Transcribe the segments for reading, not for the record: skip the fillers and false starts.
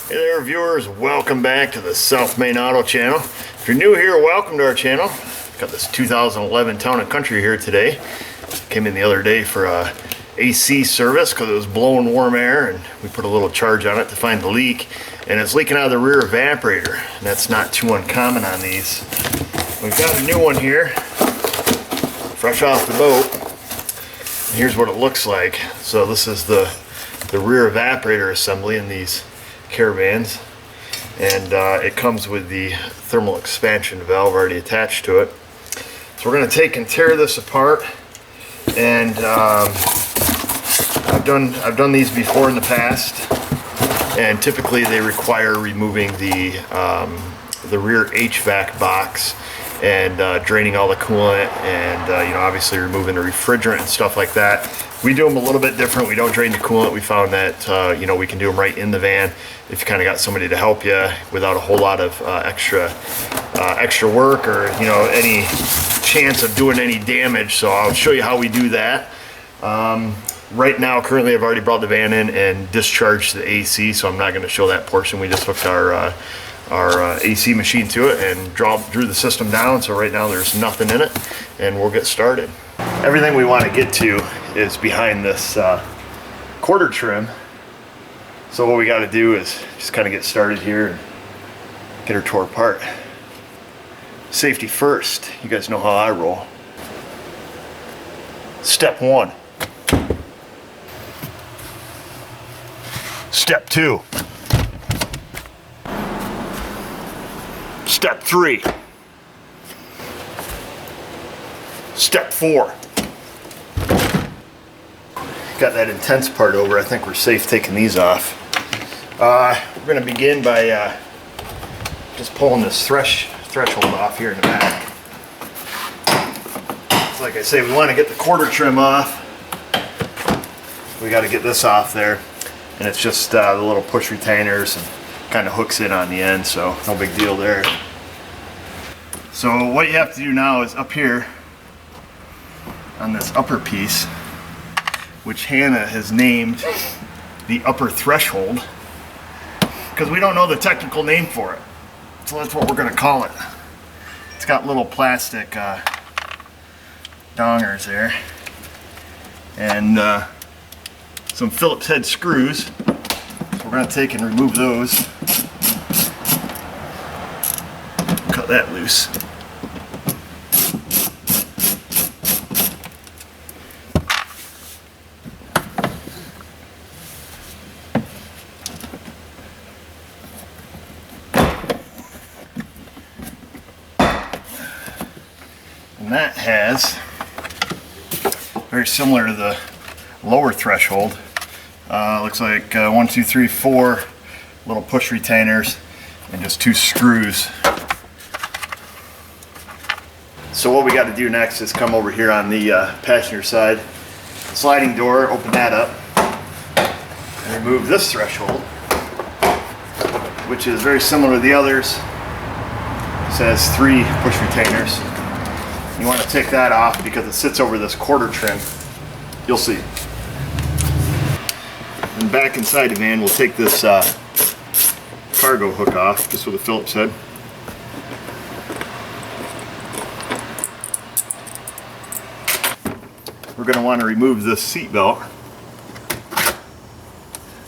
Hey there viewers, welcome back to the South Main Auto channel. If you're new here, welcome to our channel. Got this 2011 Town and Country here today. Came in the other day for a AC service because it was blowing warm air, and we put a little charge on it to find the leak, and it's leaking out of the rear evaporator, and that's not too uncommon on these. We've got a new one here, fresh off the boat, and here's what it looks like. So this is the rear evaporator assembly in these Caravans, and it comes with the thermal expansion valve already attached to it. So we're going to take and tear this apart, and I've done these before in the past, and typically they require removing the rear HVAC box and draining all the coolant, and obviously removing the refrigerant and stuff like that. We do them a little bit different. We don't drain the coolant. We found that we can do them right in the van if you kind of got somebody to help you without a whole lot of extra work or any chance of doing any damage. So I'll show you how we do that. Right now, currently, I've already brought the van in and discharged the AC, so I'm not going to show that portion. We just hooked our AC machine to it and drew the system down. So right now there's nothing in it, and we'll get started. Everything we want to get to is behind this quarter trim. So what we got to do is just kind of get started here and get her tore apart. Safety first. You guys know how I roll. Step 1. Step 2. Step 3. Step 4. Got that intense part over. I think we're safe taking these off. We're going to begin by just pulling this threshold off here in the back. So like I say, we want to get the quarter trim off. We got to get this off there, and it's just the little push retainers and kind of hooks in on the end, so no big deal there. So what you have to do now is up here on this upper piece, which Hannah has named the upper threshold, because we don't know the technical name for it. So that's what we're going to call it. It's got little plastic dongers there, and some Phillips head screws. So we're going to take and remove those. Cut that loose. And that has, very similar to the lower threshold, looks like 1, 2, 3, 4 little push retainers and just 2 screws. So what we got to do next is come over here on the passenger side, sliding door, open that up, and remove this threshold, which is very similar to the others. It has 3 push retainers. You want to take that off because it sits over this quarter trim. You'll see. And back inside the van, we'll take this cargo hook off, just with a Phillips head. We're going to want to remove this seat belt.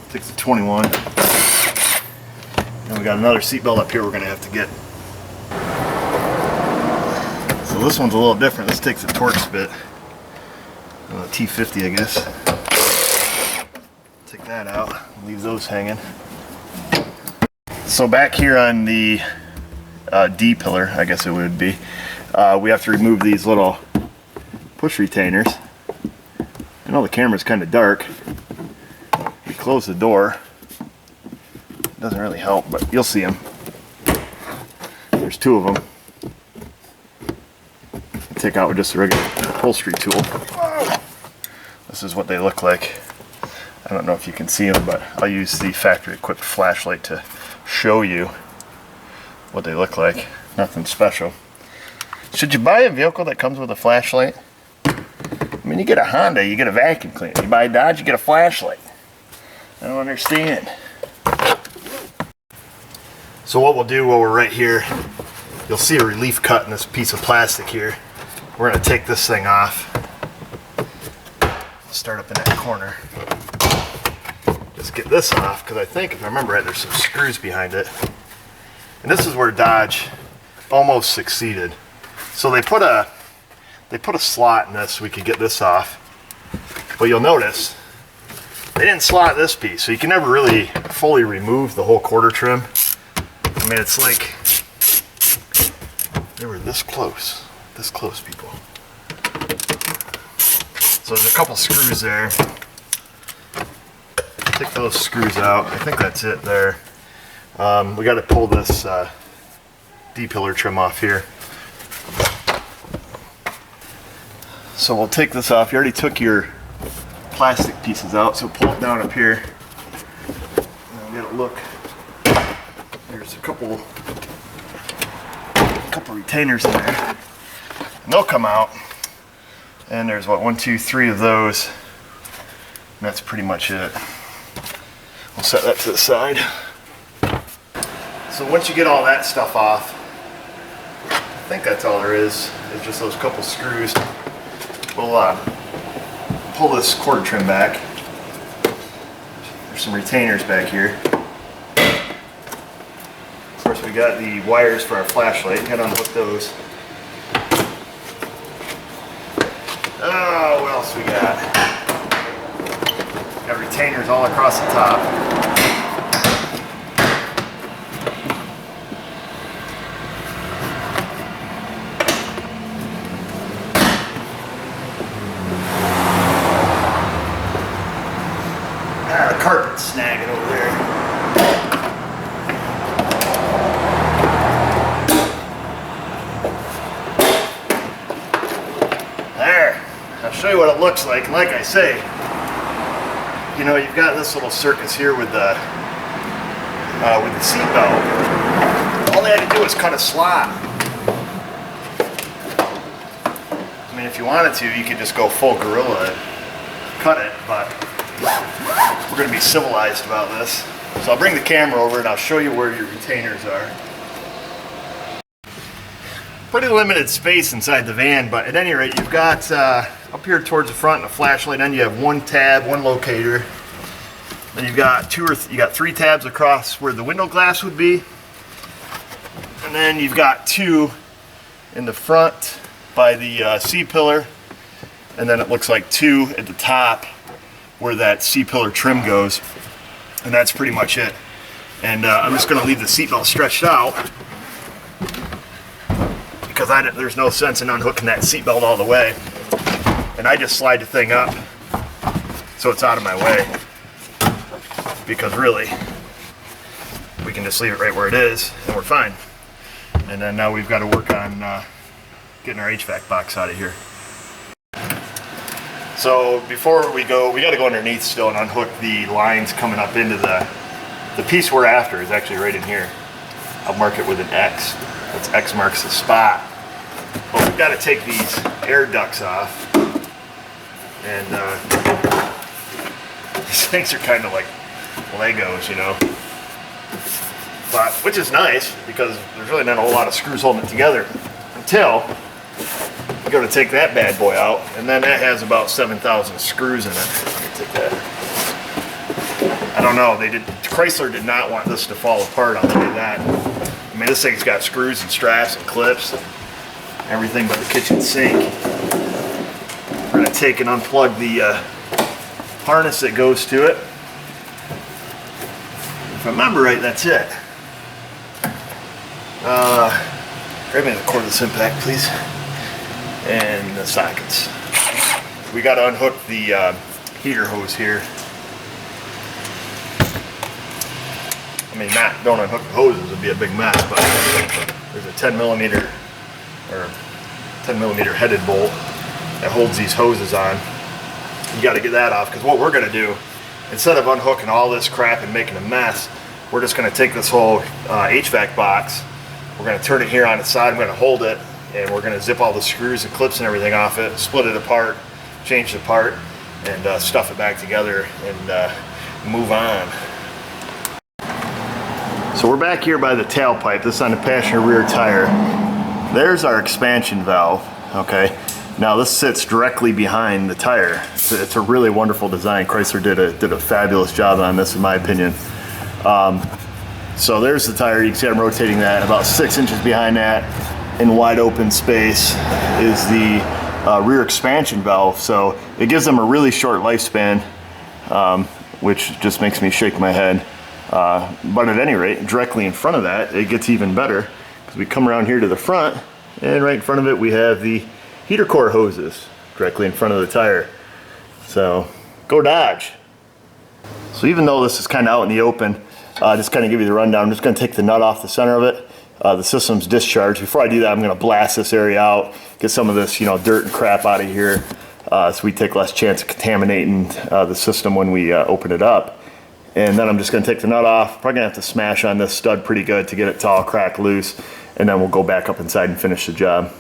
Take the 21. And we got another seat belt up here we're going to have to get. So this one's a little different. This takes a Torx bit. T50, I guess. Take that out. Leave those hanging. So back here on the D pillar, I guess it would be, we have to remove these little push retainers. I know the camera's kind of dark. We close the door. It doesn't really help, but you'll see them. There's 2 of them. Take out with just a regular upholstery tool. This is what they look like. I don't know if you can see them, but I'll use the factory equipped flashlight to show you what they look like. Nothing special. Should you buy a vehicle that comes with a flashlight? I mean, you get a Honda, you get a vacuum cleaner. You buy a Dodge, you get a flashlight. I don't understand. So what we'll do while we're right here, you'll see a relief cut in this piece of plastic here. We're going to take this thing off. Start up in that corner. Just get this off, because I think, if I remember right, there's some screws behind it. And this is where Dodge almost succeeded. So they put a slot in this so we could get this off. But you'll notice they didn't slot this piece, so you can never really fully remove the whole quarter trim. I mean, it's like they were this close people. So there's a couple screws there. Take those screws out. I think that's it there. We got to pull this D-pillar trim off here. So we'll take this off. You already took your plastic pieces out, so pull it down up here. And get a look. There's a couple retainers in there. And they'll come out. And there's what, 1, 2, 3 of those. And that's pretty much it. We'll set that to the side. So once you get all that stuff off, I think that's all there is. It's just those couple screws. We'll pull this quarter trim back. There's some retainers back here. Of course, we got the wires for our flashlight. Got to unhook those. Oh, what else we got? Got retainers all across the top. The carpet's snagging over there. There. I'll show you what it looks like. And like I say, you know, you've got this little circus here with the seat belt. All they had to do was cut a slot. I mean, if you wanted to, you could just go full gorilla and cut it, but we're going to be civilized about this. So I'll bring the camera over and I'll show you where your retainers are. Pretty limited space inside the van, but at any rate, you've got up here towards the front a flashlight, and you have one tab, one locator. Then you've got you got 3 tabs across where the window glass would be, and then you've got 2 in the front by the C-pillar, and then it looks like 2 at the top where that C-pillar trim goes, and that's pretty much it. And I'm just going to leave the seatbelt stretched out because there's no sense in unhooking that seatbelt all the way. And I just slide the thing up so it's out of my way, because really we can just leave it right where it is and we're fine. And then now we've got to work on getting our HVAC box out of here. So before we go, we got to go underneath still and unhook the lines coming up into the piece we're after is actually right in here. I'll mark it with an X. That's X marks the spot. But we've got to take these air ducts off. And these things are kind of like Legos, you know. But, which is nice, because there's really not a whole lot of screws holding it together until you go to take that bad boy out, and then that has about 7,000 screws in it. Let me take that. I don't know, Chrysler did not want this to fall apart, I'll tell you that. I mean, this thing's got screws and straps and clips and everything but the kitchen sink. We're going to take and unplug the harness that goes to it. If I remember right, that's it. Grab me the cordless impact, please. And the sockets. We got to unhook the heater hose here. I mean, don't unhook the hoses, it'd be a big mess, but there's a 10 millimeter headed bolt that holds these hoses on. You got to get that off, because what we're going to do, instead of unhooking all this crap and making a mess, we're just going to take this whole HVAC box, we're going to turn it here on its side, I'm going to hold it, and we're going to zip all the screws and clips and everything off it, split it apart, change the part, and stuff it back together and move on. So we're back here by the tailpipe. This is on the passenger rear tire. There's our expansion valve, okay? Now this sits directly behind the tire. It's a really wonderful design. Chrysler did a fabulous job on this, in my opinion. So there's the tire. You can see I'm rotating that. About 6 inches behind that, in wide open space, is the rear expansion valve. So it gives them a really short lifespan, which just makes me shake my head. But at any rate, directly in front of that, it gets even better, because we come around here to the front, and right in front of it we have the heater core hoses directly in front of the tire. So go Dodge. So even though this is kind of out in the open, just kind of give you the rundown. I'm just going to take the nut off the center of it. The system's discharged. Before I do that, I'm going to blast this area out, get some of this, dirt and crap out of here, so we take less chance of contaminating the system when we open it up. And then I'm just going to take the nut off. Probably going to have to smash on this stud pretty good to get it to all crack loose, and then we'll go back up inside and finish the job.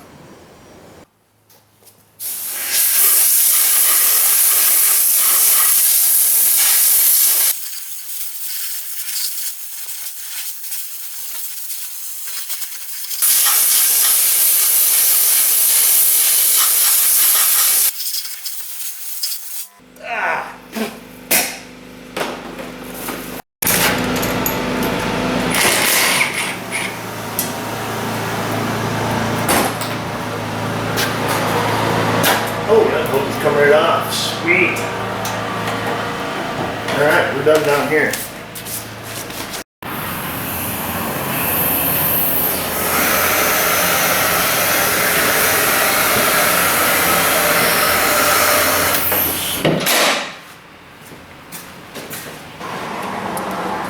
Oh, that hook's coming right off. Sweet. Alright, we're done down here.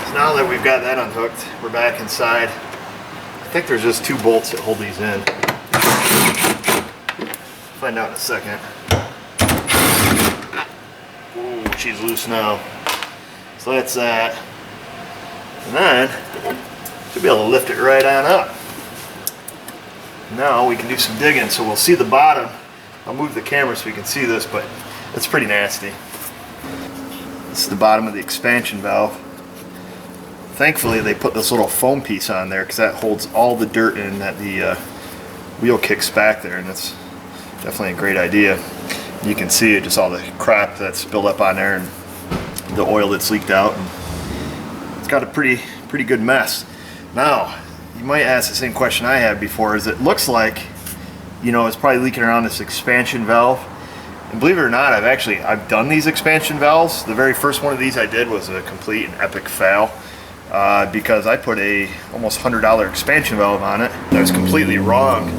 So now that we've got that unhooked, we're back inside. I think there's just 2 bolts that hold these in. Find out in a second. Ooh, she's loose now. So that's that. And then should be able to lift it right on up. Now we can do some digging. So we'll see the bottom. I'll move the camera so we can see this, but it's pretty nasty. This is the bottom of the expansion valve. Thankfully they put this little foam piece on there, because that holds all the dirt in that the wheel kicks back there, and it's definitely a great idea. You can see it, just all the crap that's built up on there and the oil that's leaked out. And it's got a pretty good mess. Now, you might ask the same question I had before, is it looks like, it's probably leaking around this expansion valve. And believe it or not, I've done these expansion valves. The very first one of these I did was a complete and epic fail, because I put a almost $100 expansion valve on it. That was completely wrong.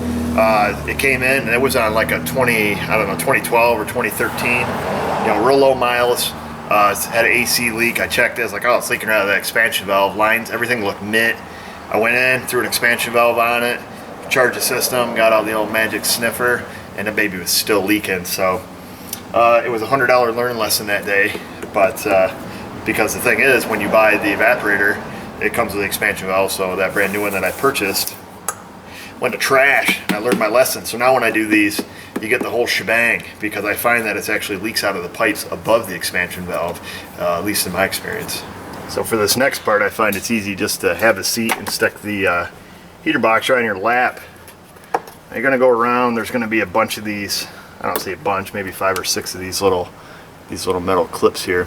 It came in and it was on like a 2012 or 2013, real low miles. It had an AC leak. I checked it. I was like, oh, it's leaking out of the expansion valve lines. Everything looked mint. I went in, threw an expansion valve on it, charged the system, got out the old magic sniffer, and the baby was still leaking. So it was a $100 learning lesson that day. But because the thing is, when you buy the evaporator, it comes with the expansion valve. So that brand new one that I purchased went to trash, and I learned my lesson. So now when I do these, you get the whole shebang, because I find that it actually leaks out of the pipes above the expansion valve, at least in my experience. So for this next part, I find it's easy just to have a seat and stick the heater box right on your lap. Now you're going to go around. There's going to be a bunch of these, I don't say a bunch, maybe 5 or 6 of these little metal clips here.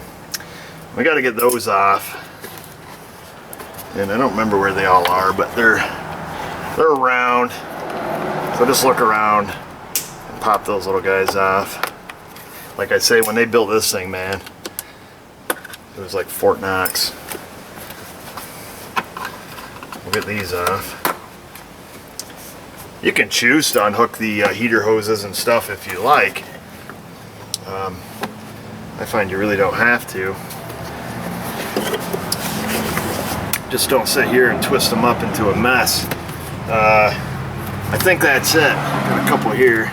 We got to get those off, and I don't remember where they all are, but they're around. So just look around and pop those little guys off. Like I say, when they built this thing, man, it was like Fort Knox. We'll get these off. You can choose to unhook the heater hoses and stuff if you like. I find you really don't have to. Just don't sit here and twist them up into a mess. I think that's it. Got a couple here.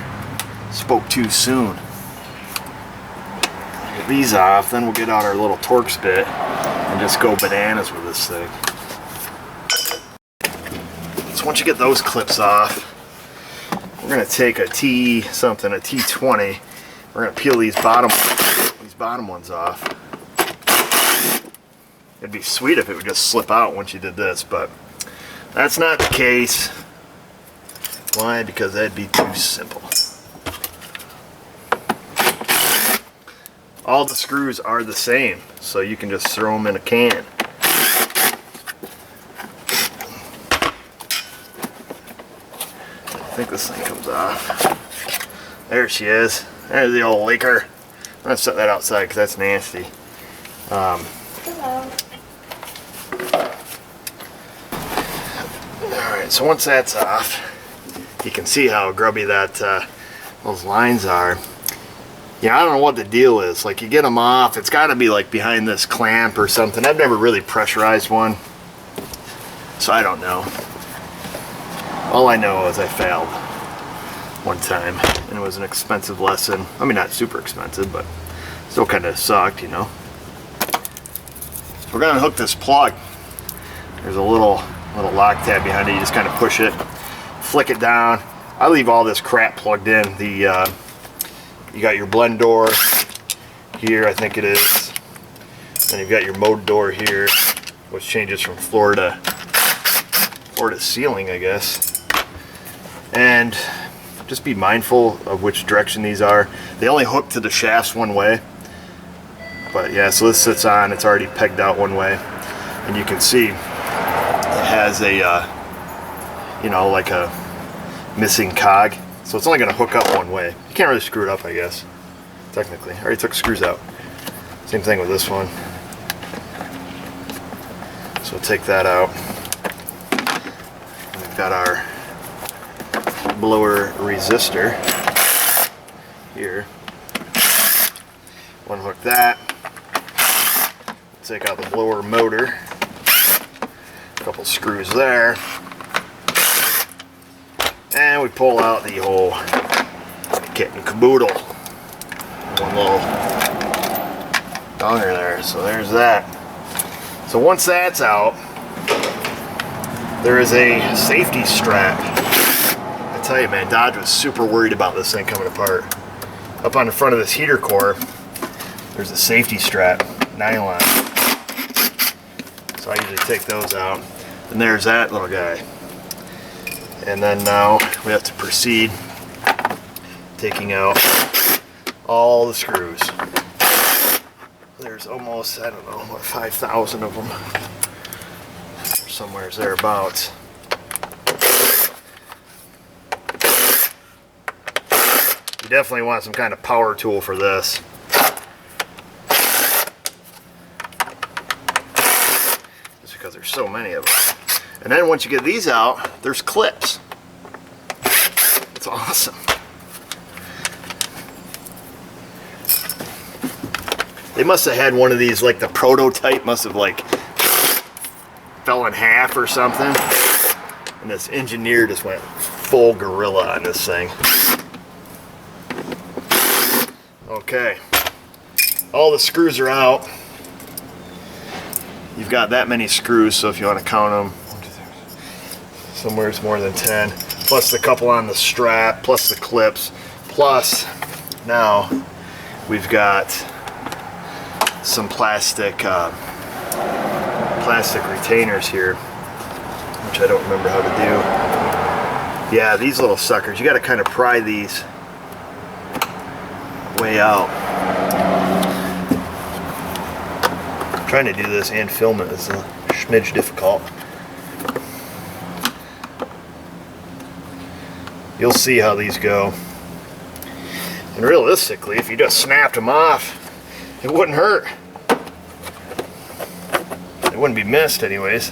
Spoke too soon. Get these off, then we'll get out our little Torx bit and just go bananas with this thing. So once you get those clips off, we're going to take a T20. We're going to peel these bottom ones off. It'd be sweet if it would just slip out once you did this, but that's not the case. Why? Because that'd be too simple. All the screws are the same, so you can just throw them in a can. I think this thing comes off. There she is. There's the old leaker. I'm gonna set that outside because that's nasty. Alright, so once that's off, you can see how grubby that those lines are. Yeah, I don't know what the deal is. Like, you get them off, it's got to be like behind this clamp or something. I've never really pressurized one, so I don't know. All I know is I failed one time, and it was an expensive lesson. I mean, not super expensive, but still kind of sucked, you know. So we're gonna hook this plug. There's a little lock tab behind it. You just kind of push it, flick it down. I leave all this crap plugged in. You got your blend door here, I think it is. And you've got your mode door here, which changes from floor to ceiling, I guess. And just be mindful of which direction these are. They only hook to the shafts one way. But yeah, so this sits on, it's already pegged out one way. And you can see it has a, you know, like a missing cog. So it's only going to hook up one way. You can't really screw it up, I guess, technically. I already took screws out. Same thing with this one. So we'll take that out. And we've got our blower resistor here. Unhook that. Take out the blower motor. A couple screws there. And we pull out the whole kit and caboodle. One little donger there. So there's that. So once that's out, there is a safety strap. I tell you, man, Dodge was super worried about this thing coming apart. Up on the front of this heater core, there's a safety strap, nylon. So I usually take those out. And there's that little guy. And then now we have to proceed taking out all the screws. There's almost, I don't know, what, 5,000 of them. Somewhere's thereabouts. You definitely want some kind of power tool for this. Just because there's so many of them. And then once you get these out, there's clips. It's awesome. They must have had one of these, like the prototype must have like fell in half or something. And this engineer just went full gorilla on this thing. Okay. All the screws are out. You've got that many screws, so if you want to count them, somewhere it's more than 10, plus the couple on the strap, plus the clips, plus now we've got some plastic retainers here, which I don't remember how to do. Yeah, these little suckers, you got to kind of pry these way out. Trying to do this and film it is a smidge difficult. You'll see how these go. And realistically, if you just snapped them off, it wouldn't hurt. It wouldn't be missed anyways.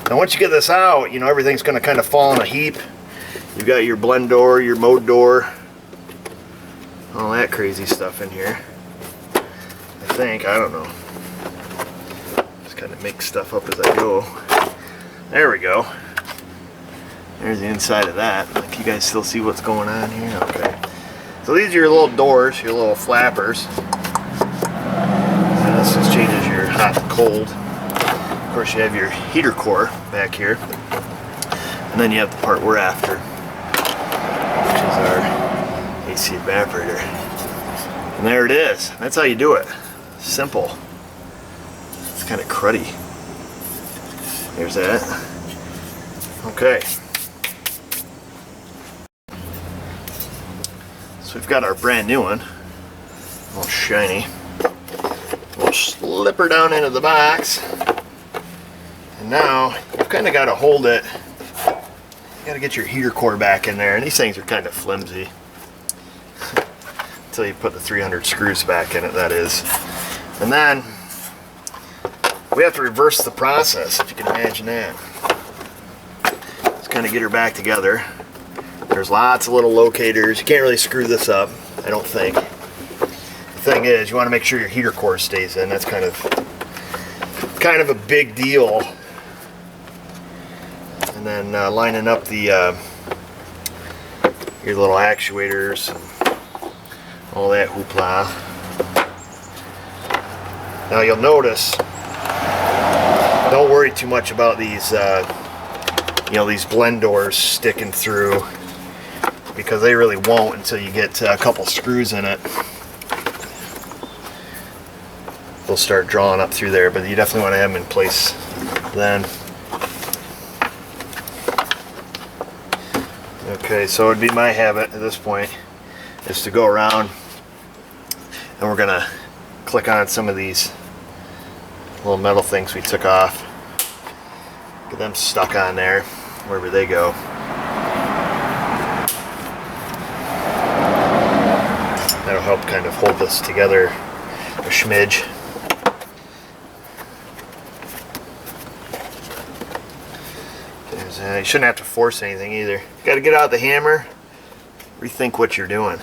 Now once you get this out, you know, everything's going to kind of fall in a heap. You've got your blend door, your mode door, all that crazy stuff in here. I think, I don't know. Just kind of make stuff up as I go. There we go. There's the inside of that. Like, you guys still see what's going on here? Okay. So these are your little doors, your little flappers. And this just changes your hot and cold. Of course, you have your heater core back here. And then you have the part we're after, which is our AC evaporator. And there it is. That's how you do it. Simple. kind of cruddy. There's that. Okay. So we've got our brand new one. All shiny. We'll slip her down into the box. And now you've kind of got to hold it. You got to get your heater core back in there. And these things are kind of flimsy. Until you put the 300 screws back in it, that is. And then we have to reverse the process, if you can imagine that. Let's kind of get her back together. There's lots of little locators. You can't really screw this up, I don't think. The thing is, you want to make sure your heater core stays in. That's kind of a big deal. And then lining up the your little actuators and all that hoopla. Now you'll notice, don't worry too much about these these blend doors sticking through, because they really won't until you get a couple screws in it. They'll start drawing up through there, but you definitely want to have them in place then. Okay, so it'd be my habit at this point is to go around and we're gonna click on some of these little metal things we took off. Get them stuck on there wherever they go. That'll help kind of hold this together a smidge. You shouldn't have to force anything either. You got to get out the hammer, rethink what you're doing.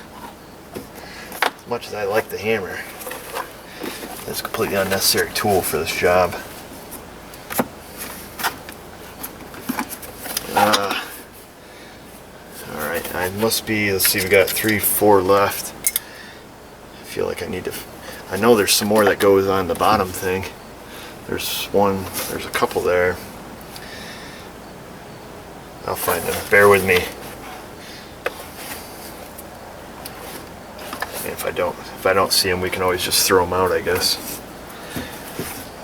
As much as I like the hammer, it's a completely unnecessary tool for this job. Alright, I must be, let's see, we got 3, 4 left. I feel like I need to, I know there's some more that goes on the bottom thing. There's a couple there. I'll find them. Bear with me. And if I don't see them, we can always just throw them out, I guess.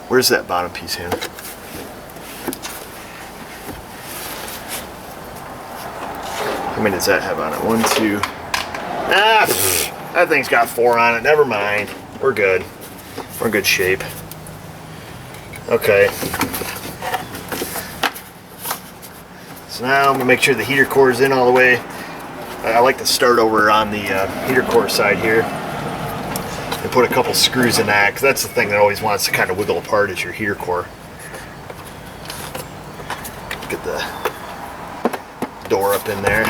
Where's that bottom piece, Hannah? How many does that have on it? 1, 2. Ah, that thing's got 4 on it. Never mind. We're good. We're in good shape. Okay. So now I'm going to make sure the heater core is in all the way. I like to start over on the heater core side here and put a couple screws in that, because that's the thing that always wants to kind of wiggle apart is your heater core. Get the door up in there,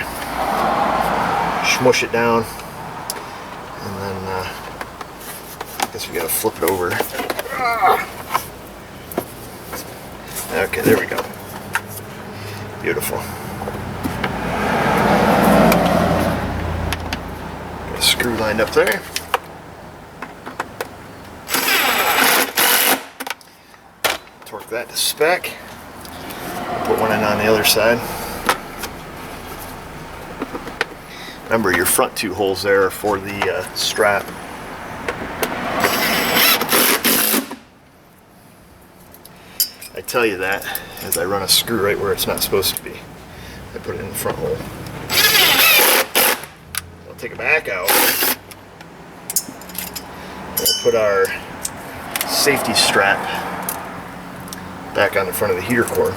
smush it down, and then I guess we got to flip it over. Okay, there we go. Beautiful. Got a screw lined up there. Torque that to spec. Put one in on the other side. Remember, your front 2 holes there are for the strap. I tell you that as I run a screw right where it's not supposed to be. I put it in the front hole. I'll take it back out. We'll put our safety strap back on the front of the heater core.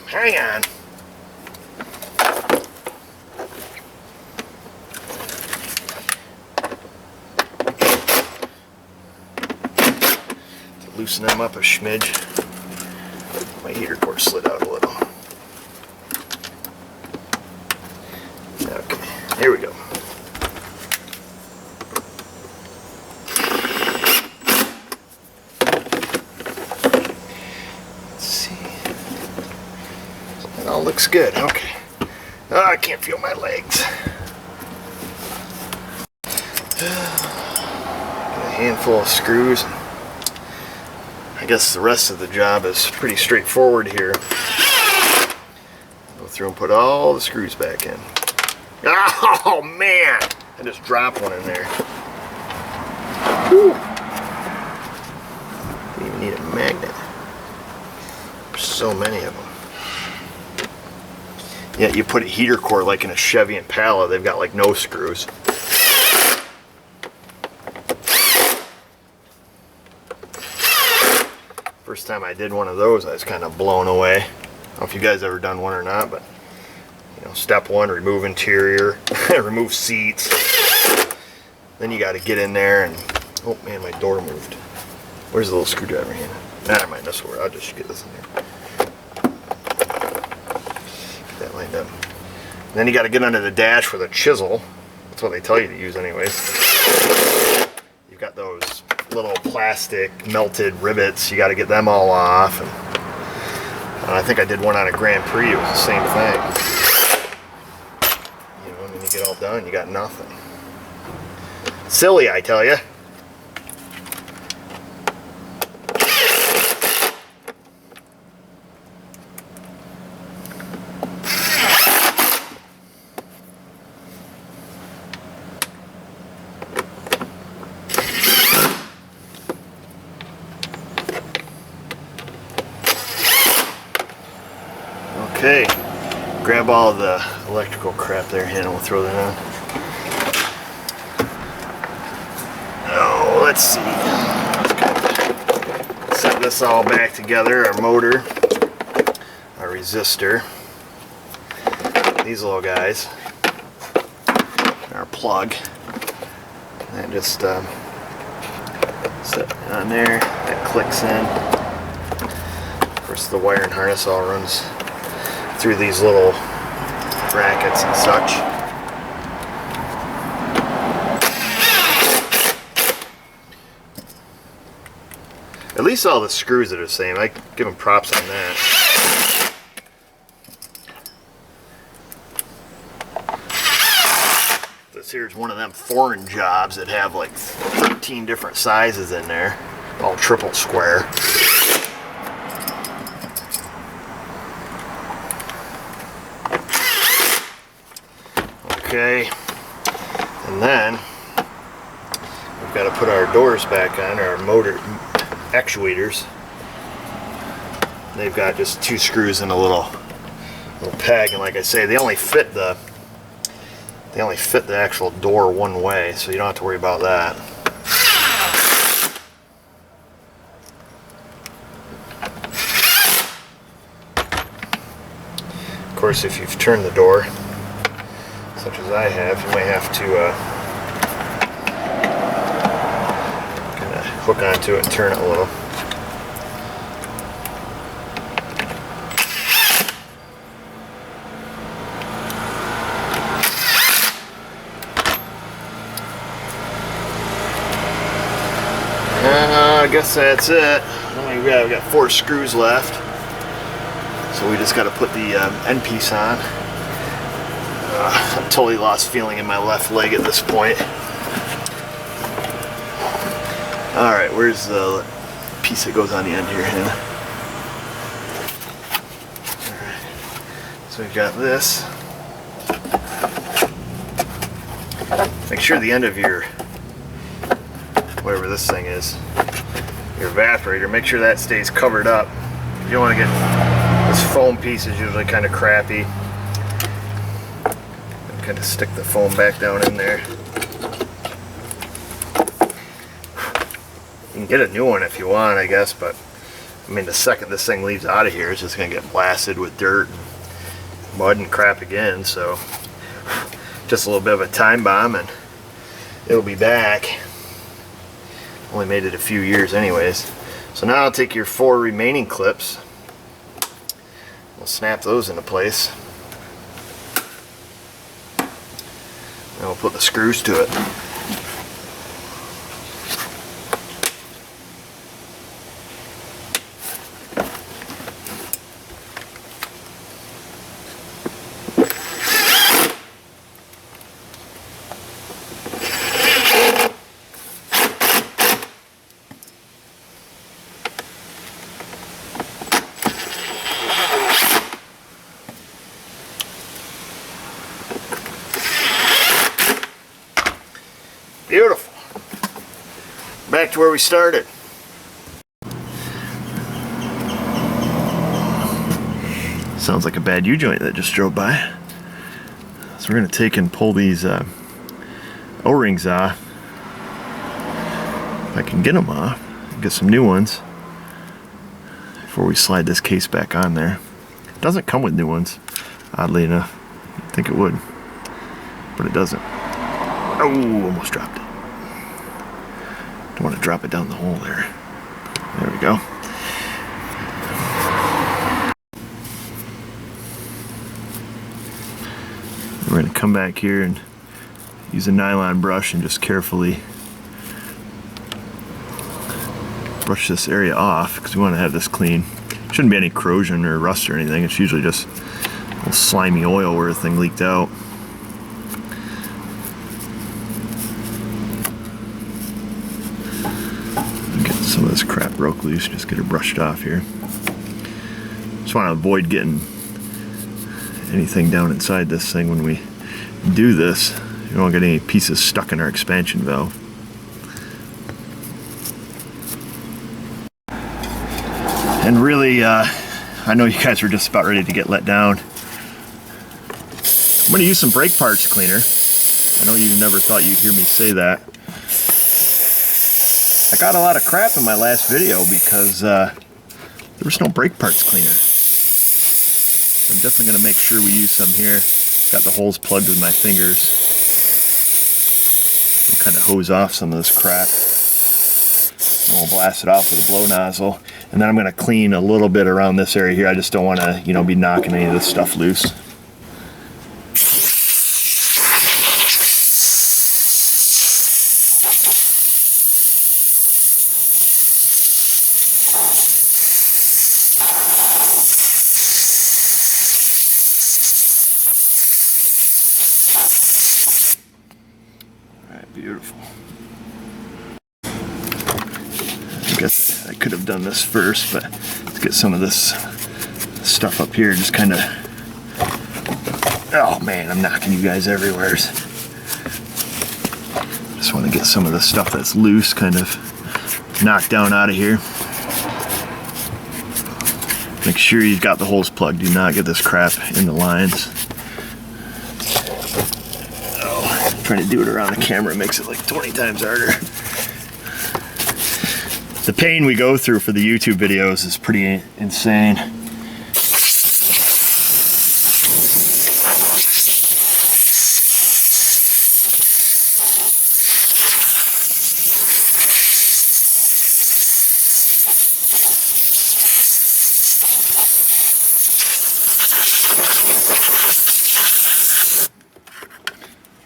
Hang on. Loosen them up a smidge. My heater core slid out a little. Okay, here we go. Let's see. That all looks good. Okay. Oh, I can't feel my legs. Got a handful of screws. I guess the rest of the job is pretty straightforward here. Go through and put all the screws back in. Oh man! I just dropped one in there. Whew. Didn't even need a magnet. There's so many of them. Yeah, you put a heater core like in a Chevy Impala, they've got like no screws. First time I did one of those, I was kind of blown away. I don't know if you guys ever done one or not, but you know, step one, remove interior, remove seats. Then you got to get in there and, oh man, my door moved. Where's the little screwdriver hand? Never mind, this will work. I'll just get this in there. Get that lined up. And then you got to get under the dash with a chisel. That's what they tell you to use anyways. You've got those little plastic melted rivets. You got to get them all off. And I think I did one on a Grand Prix. It was the same thing. You know, and then you get all done, you got nothing. Silly, I tell you. Okay, grab all the electrical crap there, and we'll throw that on. Oh, let's see. Let's set this all back together. Our motor, our resistor, these little guys, our plug, and just set it on there. That clicks in. Of course, the wire and harness all runs through these little brackets and such. At least all the screws are the same. I give them props on that. This here's one of them foreign jobs that have like 13 different sizes in there, all triple square. Okay, and then we've got to put our doors back on, our motor actuators. They've got just two screws and a little peg, and like I say, they only fit the actual door one way, so you don't have to worry about that. Of course, if you've turned the door, such as I have, you might have to kind of hook onto it and turn it a little. I guess that's it. We've got 4 screws left, so we just got to put the end piece on. I'm totally lost feeling in my left leg at this point. Alright, where's the piece that goes on the end here, Hannah? Alright, so we've got this. Make sure the end of your, whatever this thing is, your evaporator, make sure that stays covered up. You don't want to get, this foam piece is usually kind of crappy. Kind of stick the foam back down in there. You can get a new one if you want, I guess, but I mean, the second this thing leaves out of here, it's just going to get blasted with dirt and mud and crap again, so just a little bit of a time bomb and it'll be back. Only made it a few years anyways. So now I'll take your 4 remaining clips, we'll snap those into place. And we'll put the screws to it. back to where we started. Sounds like a bad U-joint that just drove by. So we're going to take and pull these O-rings off. If I can get them off, get some new ones before we slide this case back on there. It doesn't come with new ones, oddly enough. You'd think it would, but it doesn't. Oh, almost dropped it. Don't want to drop it down the hole there. There we go. We're going to come back here and use a nylon brush and just carefully brush this area off because we want to have this clean. Shouldn't be any corrosion or rust or anything. It's usually just a little slimy oil where the thing leaked out. Get some of this crap broke loose. Just get it brushed off here. Just want to avoid getting anything down inside this thing when we do this. You don't get any pieces stuck in our expansion valve. And really, I know you guys were just about ready to get let down. I'm going to use some brake parts cleaner. I know you never thought you'd hear me say that. I got a lot of crap in my last video because there was no brake parts cleaner. I'm definitely going to make sure we use some here. Got the holes plugged with my fingers. Kind of hose off some of this crap. And we'll blast it off with a blow nozzle. And then I'm going to clean a little bit around this area here. I just don't want to, you know, be knocking any of this stuff loose. Beautiful. I guess I could have done this first, but let's get some of this stuff up here. Just kind of, oh man, I'm knocking you guys everywhere. Just want to get some of the stuff that's loose kind of knocked down out of here. Make sure you've got the holes plugged. Do not get this crap in the lines. Trying to do it around the camera makes it like 20 times harder. The pain we go through for the YouTube videos is pretty insane.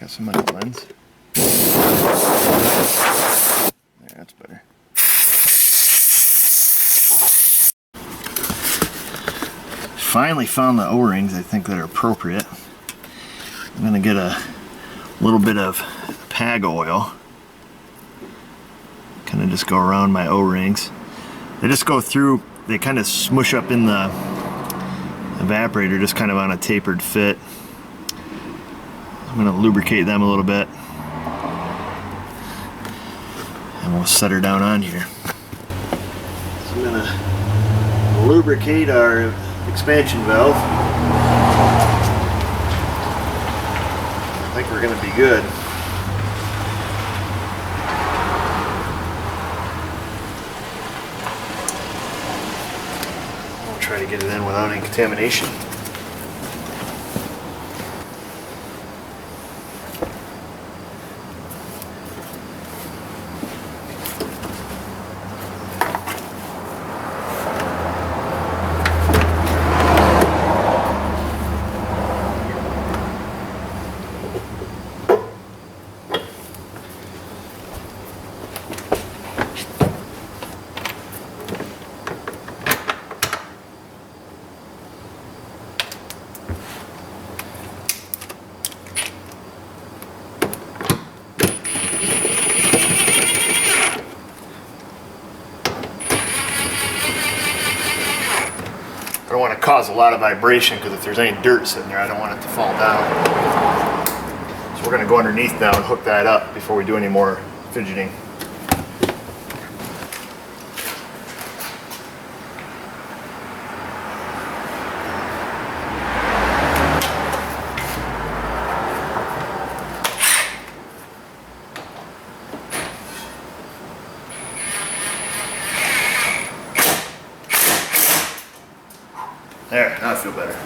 Got some on the lens. There, that's better. Finally found the O-rings I think that are appropriate. I'm gonna get a little bit of PAG oil. Kind of just go around my O-rings. They just go through, they kind of smush up in the evaporator just kind of on a tapered fit. I'm going to lubricate them a little bit and we'll set her down on here. So I'm going to lubricate our expansion valve. I think we're going to be good. We'll try to get it in without any contamination. I don't want to cause a lot of vibration because if there's any dirt sitting there, I don't want it to fall down. So we're going to go underneath now and hook that up before we do any more fidgeting. There, now I feel better.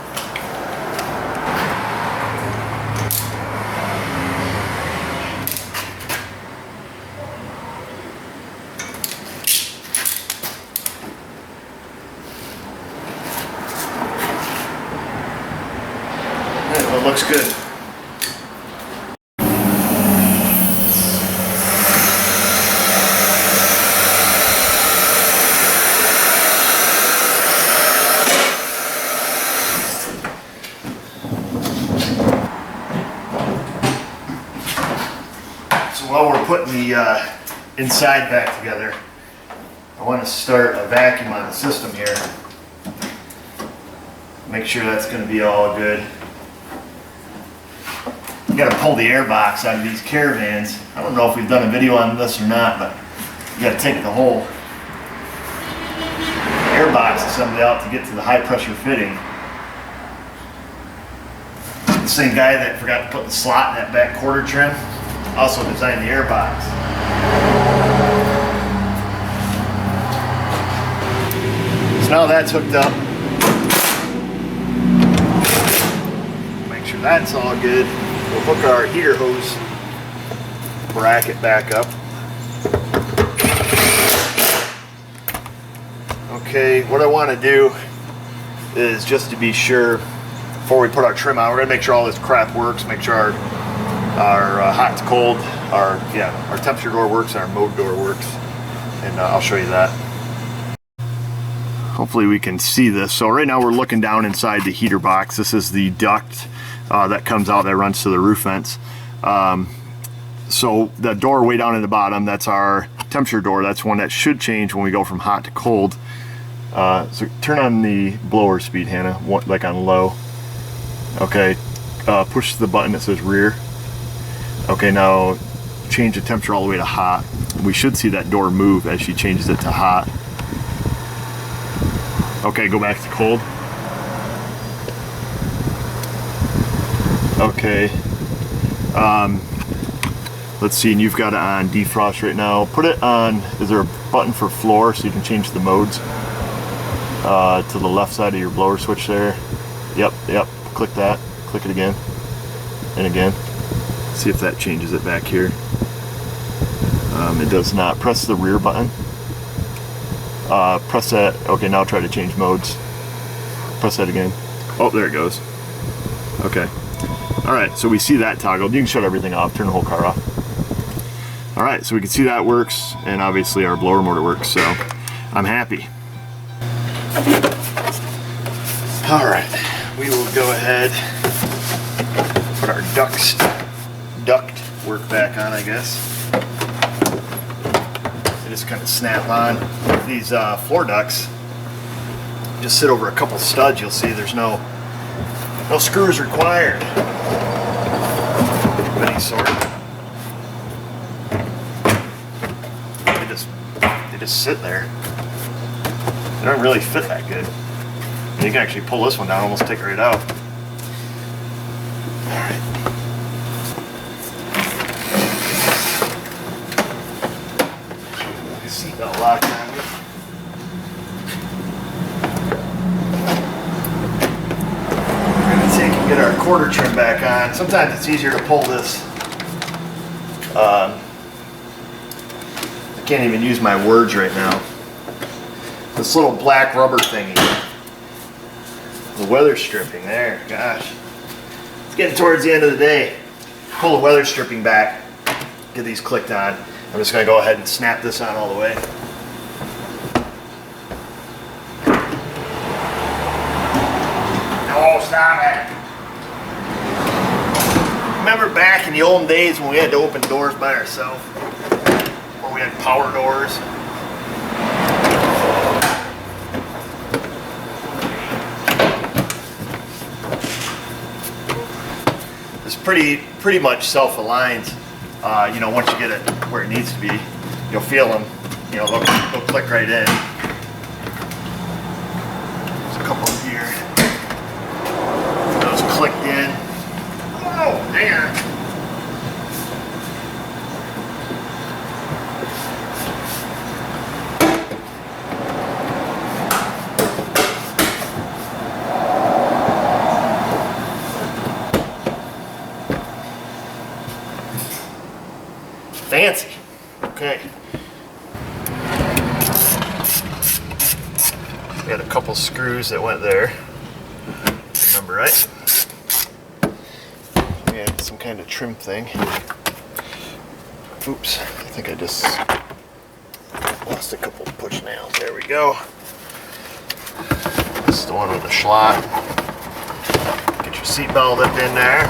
Well, it looks good. While we're putting the inside back together, I want to start a vacuum on the system here. Make sure that's going to be all good. You got to pull the air box out of these Caravans. I don't know if we've done a video on this or not, but you got to take the whole air box assembly out to get to the high pressure fitting. The same guy that forgot to put the slot in that back quarter trim also designed the air box. So now that's hooked up. Make sure that's all good. We'll hook our heater hose bracket back up. Okay, what I want to do is, just to be sure, before we put our trim out, we're going to make sure all this crap works, make sure our hot to cold, our temperature door works, and our mode door works, and I'll show you that. Hopefully we can see this. So right now we're looking down inside the heater box. This is the duct that comes out that runs to the roof vents. So the door way down in the bottom, that's our temperature door. That's one that should change when we go from hot to cold. So turn on the blower speed, Hannah, like on low. Okay, push the button that says rear. Okay, now change the temperature all the way to hot. We should see that door move as she changes it to hot. Okay, go back to cold. Okay. Let's see, and you've got it on defrost right now. Put it on, is there a button for floor so you can change the modes? To the left side of your blower switch there. Yep, click that. Click it again. And again. See if that changes it back here. It does not. Press the rear button. Press that. Okay, now try to change modes. Press that again. Oh, there it goes. Okay. Alright, so we see that toggled. You can shut everything off, turn the whole car off. Alright, so we can see that works, and obviously our blower motor works, so I'm happy. Alright, we will go ahead, put our duct work back on, I guess. They just kind of snap on. These floor ducts just sit over a couple studs. You'll see there's no screws required of any sort. They just sit there. They don't really fit that good. You can actually pull this one down, almost take it right out. Alright. Seatbelt locked on. We're going to take and get our quarter trim back on. Sometimes it's easier to pull this. I can't even use my words right now. This little black rubber thingy. The weather stripping there, gosh. It's getting towards the end of the day. Pull the weather stripping back, get these clicked on. I'm just going to go ahead and snap this on all the way. No, stop it. Remember back in the old days when we had to open doors by ourselves? Or we had power doors? It's pretty much self-aligns. You know, once you get it where it needs to be, you'll feel them. You know, they'll click right in. There's a couple here. Those clicked in. Oh, hang on. fancy. Okay. Got a couple screws that went there. Remember, right? We had some kind of trim thing. Oops, I think I just lost a couple push nails. There we go. This is the one with the slot. Get your seat belt up in there.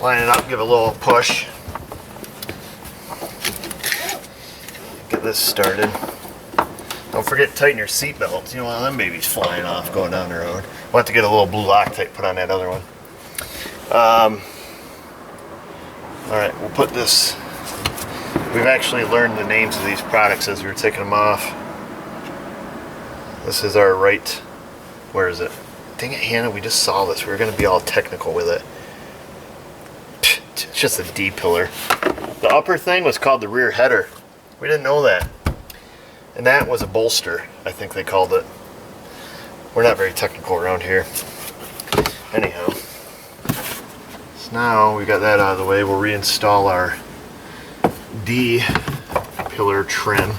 Line it up, give it a little push. Get this started. Don't forget to tighten your seat belts. You know, one of them babies flying off going down the road. We'll have to get a little blue Loctite put on that other one. Alright, we'll put this. We've actually learned the names of these products as we were taking them off. This is our right. Where is it? Dang it, Hannah, we just saw this. We were going to be all technical with it. It's just a D-pillar. The upper thing was called the rear header. We didn't know that. And that was a bolster, I think they called it. We're not very technical around here. Anyhow. So now we got that out of the way, we'll reinstall our D-pillar trim.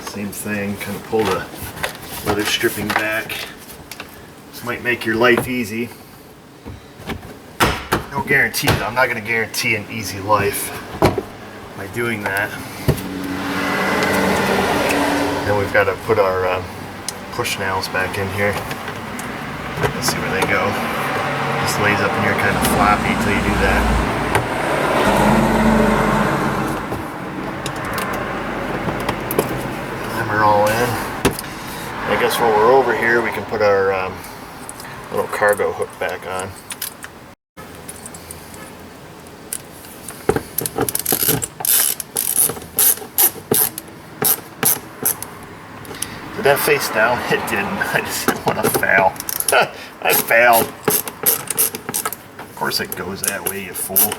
Same thing, kind of pull the leather stripping back. This might make your life easy. No guarantee, though. I'm not going to guarantee an easy life by doing that. Then we've got to put our push nails back in here. Let's see where they go. Just lays up in here kind of floppy until you do that. Hammer all in. I guess while we're over here, we can put our little cargo hook back on. Did that face down? It didn't. I just didn't want to fail. I failed. Of course it goes that way, you fool.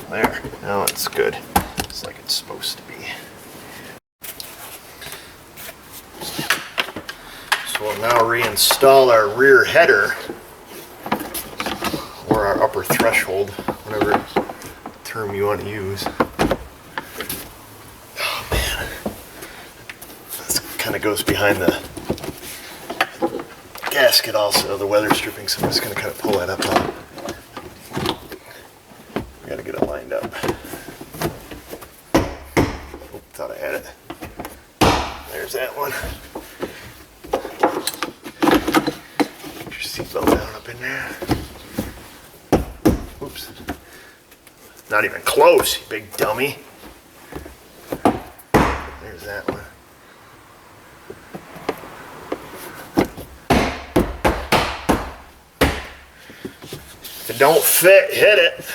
There. Now it's good. It's like it's supposed to be. So we'll now reinstall our rear header, or our upper threshold, whatever term you want to use. Kind of goes behind the gasket also, the weather stripping, so I'm just going to kind of pull that up now. We got to get it lined up. Oh, thought I had it. There's that one. Get your seatbelt down up in there. Oops. Not even close, you big dummy. There's that one. Don't fit, hit it.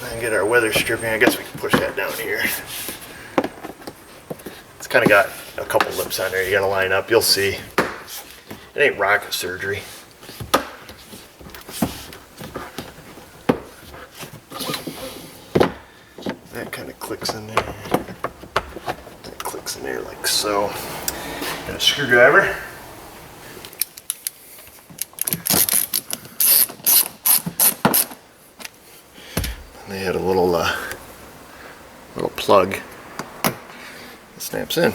And get our weather stripping. I guess we can push that down here. It's kind of got a couple lips on there you gotta line up. You'll see. It ain't rocket surgery. That kind of clicks in there. That clicks in there like so. Got a screwdriver. They had a little plug that snaps in.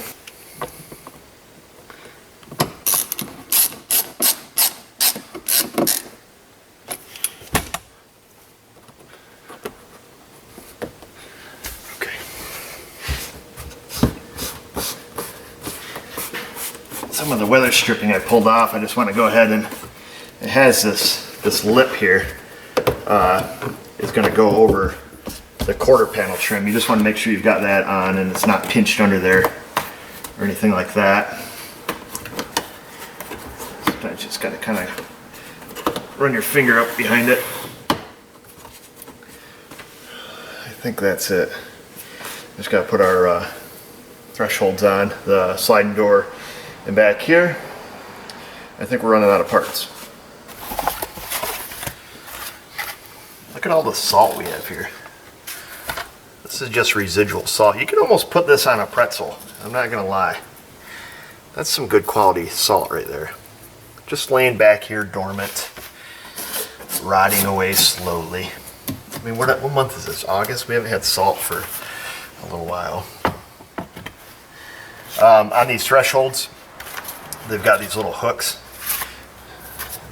Okay. Some of the weather stripping I pulled off. I just want to go ahead and it has this lip here. Is going to go over the quarter panel trim. You just want to make sure you've got that on and it's not pinched under there or anything like that. Sometimes you just got to kind of run your finger up behind it. I think that's it. Just got to put our thresholds on, the sliding door and back here. I think we're running out of parts. Look at all the salt we have here. This is just residual salt. You can almost put this on a pretzel. I'm not gonna lie. That's some good quality salt right there. Just laying back here dormant, rotting away slowly. I mean, what month is this? August? We haven't had salt for a little while. On these thresholds, they've got these little hooks.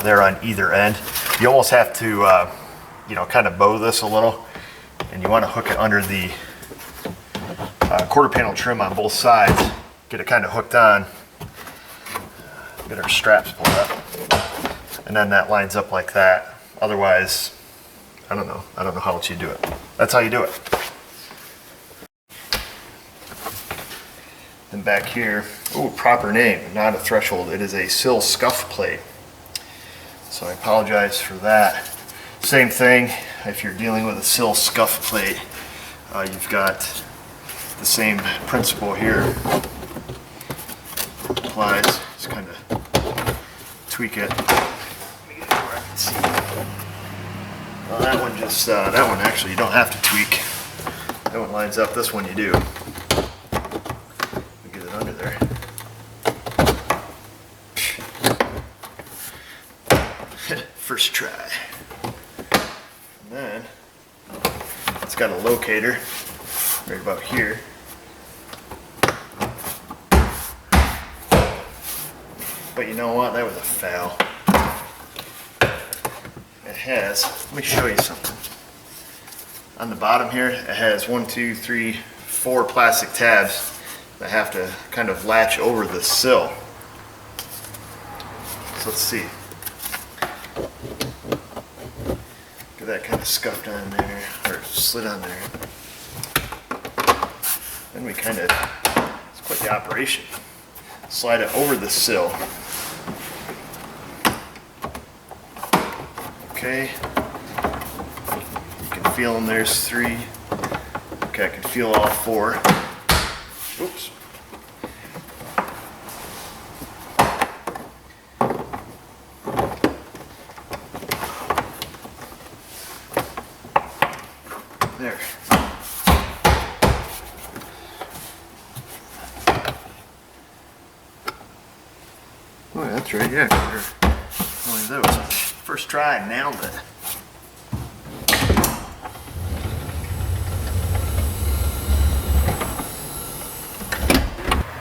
They're on either end. You almost have to, you know, kind of bow this a little, and you want to hook it under the quarter panel trim on both sides. Get it kind of hooked on. Get our straps pulled up, and then that lines up like that. Otherwise, I don't know how else you do it. That's how you do it. Then back here, ooh, proper name, not a threshold. It is a sill scuff plate. So I apologize for that. Same thing, if you're dealing with a sill scuff plate, you've got the same principle here. Applies, just kind of tweak it. Let me get it where I can see. Well, that one just, that one actually you don't have to tweak. That one lines up, this one you do. Get it under there. First try. And then it's got a locator right about here. But you know what? That was a foul. It has, let me show you something. On the bottom here, it has 1, 2, 3, 4 plastic tabs that have to kind of latch over the sill. So let's see. Get that kind of scuffed on there, or slid on there. Then we kind of, it's quite the operation. Slide it over the sill. Okay. You can feel them, there's 3. Okay, I can feel all 4. Oops. There. Oh, that's right, yeah. One of those. First try, nailed it.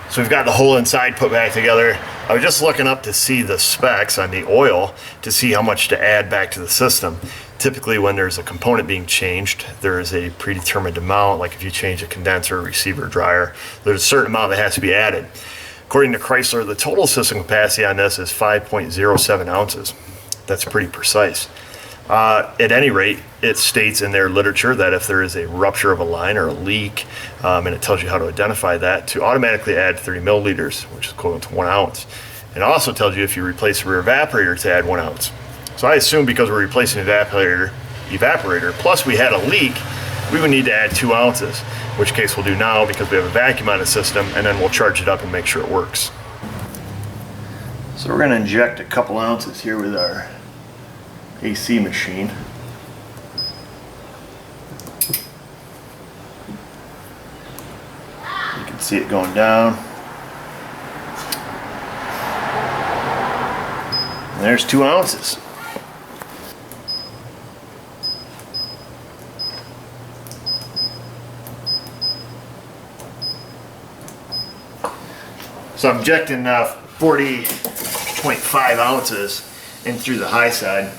So we've got the whole inside put back together. I was just looking up to see the specs on the oil to see how much to add back to the system. Typically when there's a component being changed, there is a predetermined amount, like if you change a condenser, receiver, dryer, there's a certain amount that has to be added. According to Chrysler, the total system capacity on this is 5.07 ounces. That's pretty precise. At any rate, it states in their literature that if there is a rupture of a line or a leak, and it tells you how to identify that, to automatically add 30 milliliters, which is equivalent to 1 ounce. It also tells you if you replace the rear evaporator to add 1 ounce. So I assume because we're replacing the evaporator, plus we had a leak, we would need to add 2 ounces, which case we'll do now because we have a vacuum on the system, and then we'll charge it up and make sure it works. So we're going to inject a couple ounces here with our AC machine. You can see it going down. And there's 2 ounces. So I'm injecting 40.5 ounces in through the high side.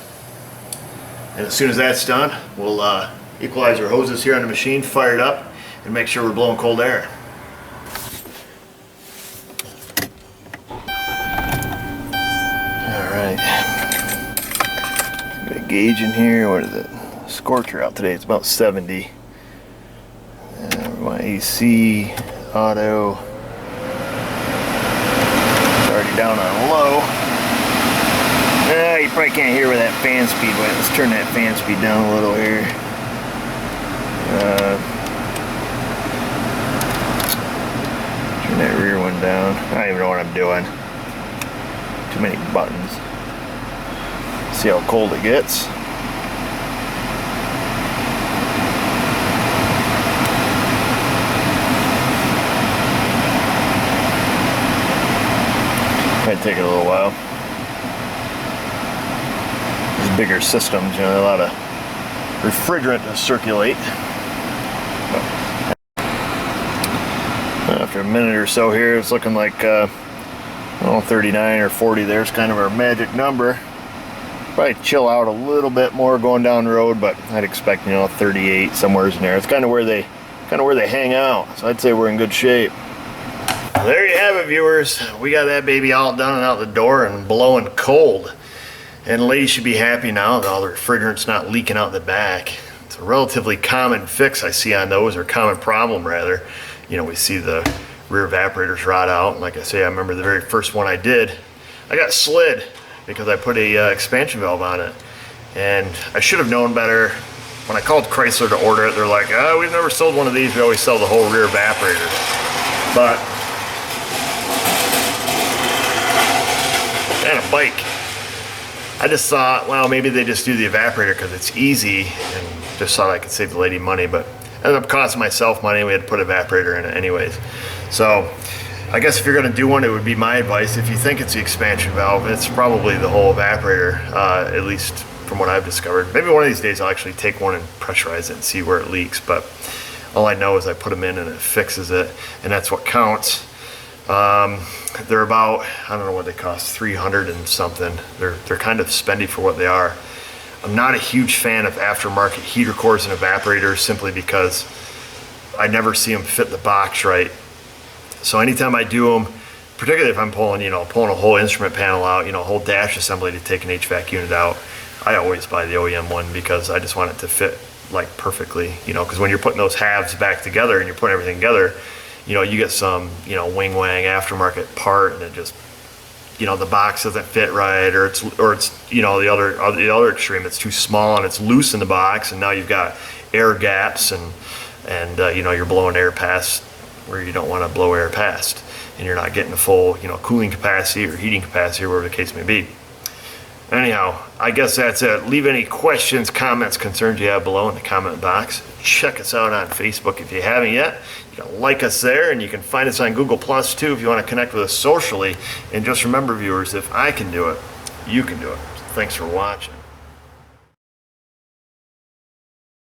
And as soon as that's done, we'll equalize our hoses here on the machine, fire it up, and make sure we're blowing cold air. Alright. Got a gauge in here. What is it? Scorcher out today. It's about 70. My AC, auto. It's already down on low. You probably can't hear where that fan speed went. Let's turn that fan speed down a little here. Turn that rear one down. I don't even know what I'm doing. Too many buttons. See how cold it gets. might take a little while. These bigger systems, you know, a lot of refrigerant to circulate. After a minute or so here, it's looking like 39 or 40 there's kind of our magic number. Probably chill out a little bit more going down the road, but I'd expect, you know, 38 somewhere in there. It's kind of where they hang out, so I'd say we're in good shape. There you have it, viewers. We got that baby all done and out the door and blowing cold. And the ladies should be happy now that all the refrigerant's not leaking out the back. It's a relatively common fix I see on those, or common problem rather. You know, we see the rear evaporators rot out, and like I say, I remember the very first one I did, I got slid because I put a expansion valve on it. And I should have known better. When I called Chrysler to order it, they're like, oh, we've never sold one of these, we always sell the whole rear evaporator. But, and a bike. I just thought, well, maybe they just do the evaporator because it's easy, and just thought I could save the lady money, but ended up costing myself money. We had to put an evaporator in it anyways. So I guess if you're going to do one, it would be my advice, if you think it's the expansion valve, it's probably the whole evaporator, at least from what I've discovered. Maybe one of these days I'll actually take one and pressurize it and see where it leaks, but all I know is I put them in and it fixes it, and that's what counts. They're about, I don't know what they cost, 300 and something. They're kind of spendy for what they are. I'm not a huge fan of aftermarket heater cores and evaporators, simply because I never see them fit the box right. So anytime I do them, particularly if I'm pulling a whole instrument panel out, a whole dash assembly to take an HVAC unit out, I always buy the OEM one because I just want it to fit like perfectly, because when you're putting those halves back together and you're putting everything together, you get some, wing wang aftermarket part, and it just, the box doesn't fit right, or it's the other extreme, it's too small and it's loose in the box, and now you've got air gaps, and you're blowing air past where you don't want to blow air past, and you're not getting the full, cooling capacity or heating capacity, or whatever the case may be. Anyhow, I guess that's it. Leave any questions, comments, concerns you have below in the comment box. Check us out on Facebook if you haven't yet. You can like us there, and you can find us on Google Plus too if you want to connect with us socially. And just remember, viewers, if I can do it, you can do it. Thanks for watching.